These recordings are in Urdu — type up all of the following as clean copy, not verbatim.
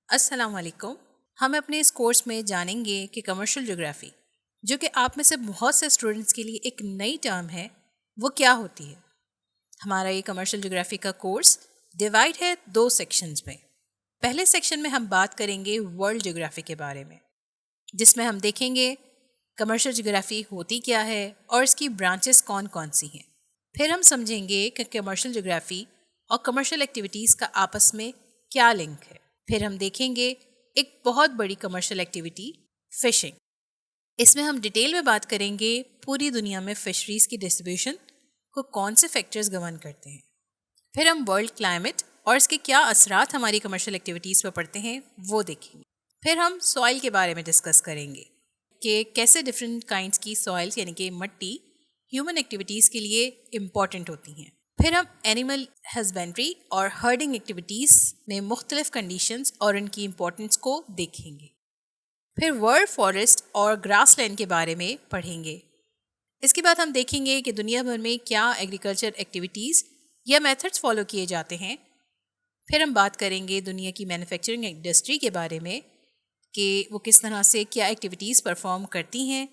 السلام علیکم. ہم اپنے اس کورس میں جانیں گے کہ کمرشل جغرافی جو کہ آپ میں سے بہت سے اسٹوڈنٹس کے لیے ایک نئی ٹرم ہے وہ کیا ہوتی ہے. ہمارا یہ کمرشل جغرافی کا کورس ڈیوائڈ ہے 2 سیکشنز میں. پہلے سیکشن میں ہم بات کریں گے ورلڈ جغرافی کے بارے میں، جس میں ہم دیکھیں گے کمرشل جغرافی ہوتی کیا ہے اور اس کی برانچز کون کون سی ہیں. پھر ہم سمجھیں گے کہ کمرشل جغرافی اور کمرشل ایکٹیویٹیز کا آپس میں کیا لنک ہے. پھر ہم دیکھیں گے ایک بہت بڑی کمرشل ایکٹیویٹی فشنگ. اس میں ہم ڈیٹیل میں بات کریں گے پوری دنیا میں فشریز کی ڈسٹریبیوشن کو کون سے فیکٹرز گورن کرتے ہیں. پھر ہم ورلڈ کلائمیٹ اور اس کے کیا اثرات ہماری کمرشل ایکٹیویٹیز پر پڑتے ہیں وہ دیکھیں گے. پھر ہم سوائل کے بارے میں ڈسکس کریں گے کہ کیسے ڈفرینٹ کائنڈس کی سوائلس یعنی کہ مٹی ہیومن ایکٹیویٹیز کے لیے امپورٹنٹ ہوتی ہیں. پھر ہم اینیمل ہسبینڈری اور ہرڈنگ ایکٹیویٹیز میں مختلف کنڈیشنز اور ان کی امپورٹنس کو دیکھیں گے. پھر ورلڈ فارسٹ اور گراس لینڈ کے بارے میں پڑھیں گے. اس کے بعد ہم دیکھیں گے کہ دنیا بھر میں کیا ایگریکلچر ایکٹیویٹیز یا میتھڈس فالو کیے جاتے ہیں. پھر ہم بات کریں گے دنیا کی مینوفیکچرنگ انڈسٹری کے بارے میں کہ وہ کس طرح سے کیا ایکٹیویٹیز پرفارم کرتی ہیں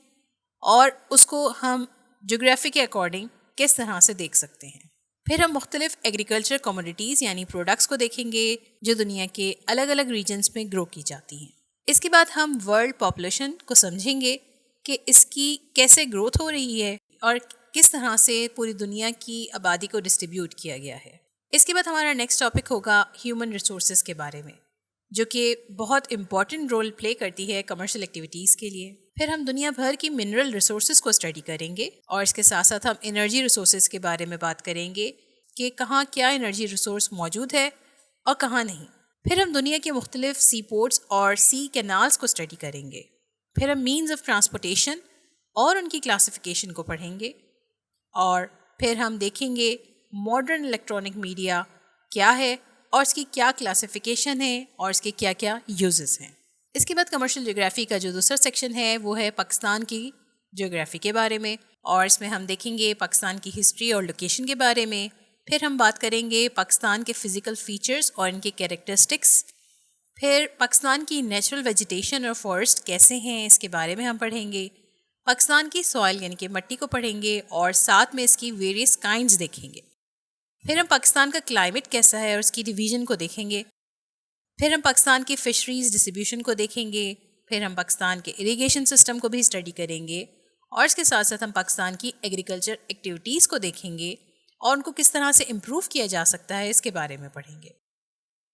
اور اس کو ہم جغرافی کے اکارڈنگ کس طرح سے دیکھ سکتے ہیں. پھر ہم مختلف ایگریکلچر کموڈیٹیز یعنی پروڈکٹس کو دیکھیں گے جو دنیا کے الگ الگ ریجنز میں گرو کی جاتی ہیں. اس کے بعد ہم ورلڈ پاپولیشن کو سمجھیں گے کہ اس کی کیسے گروتھ ہو رہی ہے اور کس طرح سے پوری دنیا کی آبادی کو ڈسٹریبیوٹ کیا گیا ہے. اس کے بعد ہمارا نیکسٹ ٹاپک ہوگا ہیومن ریسورسز کے بارے میں جو کہ بہت امپورٹنٹ رول پلے کرتی ہے کمرشل ایکٹیویٹیز کے لیے. پھر ہم دنیا بھر کی منرل ریسورسز کو اسٹڈی کریں گے اور اس کے ساتھ ساتھ ہم انرجی ریسورسز کے بارے میں بات کریں گے کہ کہاں کیا انرجی ریسورس موجود ہے اور کہاں نہیں. پھر ہم دنیا کے مختلف سی پورٹس اور سی کینالز کو اسٹڈی کریں گے. پھر ہم مینز آف ٹرانسپورٹیشن اور ان کی کلاسیفیکیشن کو پڑھیں گے اور پھر ہم دیکھیں گے ماڈرن الیکٹرانک میڈیا کیا ہے اور اس کی کیا کلاسیفیکیشن ہے اور اس کے کیا کیا یوزز ہیں. اس کے بعد کمرشل جغرافی کا جو دوسرا سیکشن ہے وہ ہے پاکستان کی جغرافی کے بارے میں اور اس میں ہم دیکھیں گے پاکستان کی ہسٹری اور لوکیشن کے بارے میں. پھر ہم بات کریں گے پاکستان کے فزیکل فیچرز اور ان کے کیریکٹرسٹکس. پھر پاکستان کی نیچرل ویجیٹیشن اور فارسٹ کیسے ہیں اس کے بارے میں ہم پڑھیں گے. پاکستان کی سوائل یعنی کہ مٹی کو پڑھیں گے اور ساتھ میں اس کی ویریس کائنڈز دیکھیں گے. پھر ہم پاکستان کا کلائمیٹ کیسا ہے اور اس کی ڈویژن کو دیکھیں گے. پھر ہم پاکستان کی فشریز ڈسٹریبیوشن کو دیکھیں گے. پھر ہم پاکستان کے اریگیشن سسٹم کو بھی اسٹڈی کریں گے اور اس کے ساتھ ساتھ ہم پاکستان کی ایگریکلچر ایکٹیویٹیز کو دیکھیں گے اور ان کو کس طرح سے امپروو کیا جا سکتا ہے اس کے بارے میں پڑھیں گے.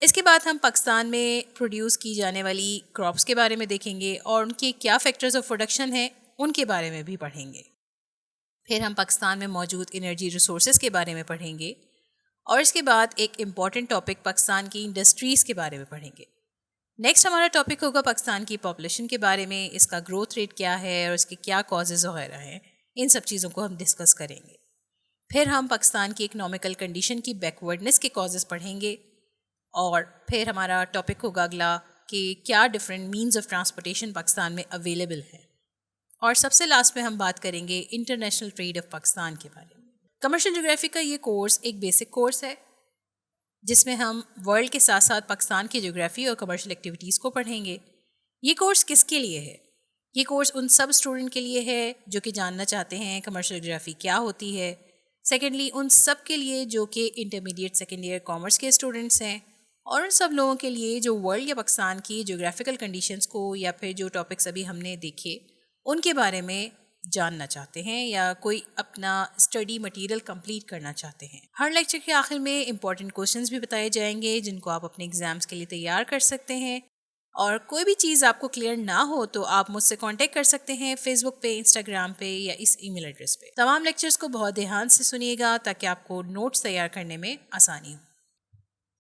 اس کے بعد ہم پاکستان میں پروڈیوس کی جانے والی کراپس کے بارے میں دیکھیں گے اور ان کے کیا فیکٹرز آف پروڈکشن ہیں ان کے بارے میں بھی پڑھیں گے. پھر ہم پاکستان میں موجود انرجی ریسورسز کے بارے میں پڑھیں گے اور اس کے بعد ایک امپورٹنٹ ٹاپک پاکستان کی انڈسٹریز کے بارے میں پڑھیں گے. نیکسٹ ہمارا ٹاپک ہوگا پاکستان کی پاپولیشن کے بارے میں، اس کا گروتھ ریٹ کیا ہے اور اس کے کیا کازز وغیرہ ہیں، ان سب چیزوں کو ہم ڈسکس کریں گے. پھر ہم پاکستان کی اکنامکل کنڈیشن کی بیکورڈنس کے کازز پڑھیں گے اور پھر ہمارا ٹاپک ہوگا اگلا کہ کیا different means of transportation Pakistan میں اویلیبل ہیں. اور سب سے لاسٹ میں ہم بات کریں گے انٹرنیشنل ٹریڈ آف پاکستان کے بارے میں. کمرشل جغرافی کا یہ کورس ایک بیسک کورس ہے جس میں ہم ورلڈ کے ساتھ ساتھ پاکستان کی جغرافی اور کمرشل ایکٹیویٹیز کو پڑھیں گے. یہ کورس کس کے لیے ہے؟ یہ کورس ان سب اسٹوڈنٹ کے لیے ہے جو کہ جاننا چاہتے ہیں کمرشل جغرافی کیا ہوتی ہے. سیکنڈلی ان سب کے لیے جو کہ انٹرمیڈیٹ سیکنڈ ایئر کامرس کے اسٹوڈنٹس ہیں اور ان سب لوگوں کے لیے جو ورلڈ یا پاکستان کی جغرافیکل کنڈیشنز کو یا پھر جو ٹاپکس ابھی ہم نے دیکھے ان کے بارے میں جاننا چاہتے ہیں یا کوئی اپنا اسٹڈی مٹیریل کمپلیٹ کرنا چاہتے ہیں. ہر لیکچر کے آخر میں امپورٹنٹ کوشچنز بھی بتائے جائیں گے جن کو آپ اپنے ایگزامس کے لیے تیار کر سکتے ہیں. اور کوئی بھی چیز آپ کو کلیئر نہ ہو تو آپ مجھ سے کانٹیکٹ کر سکتے ہیں فیس بک پہ، انسٹاگرام پہ یا اس ای میل ایڈریس پہ. تمام لیکچرز کو بہت دھیان سے سنیے گا تاکہ آپ کو نوٹس تیار کرنے میں آسانی ہو.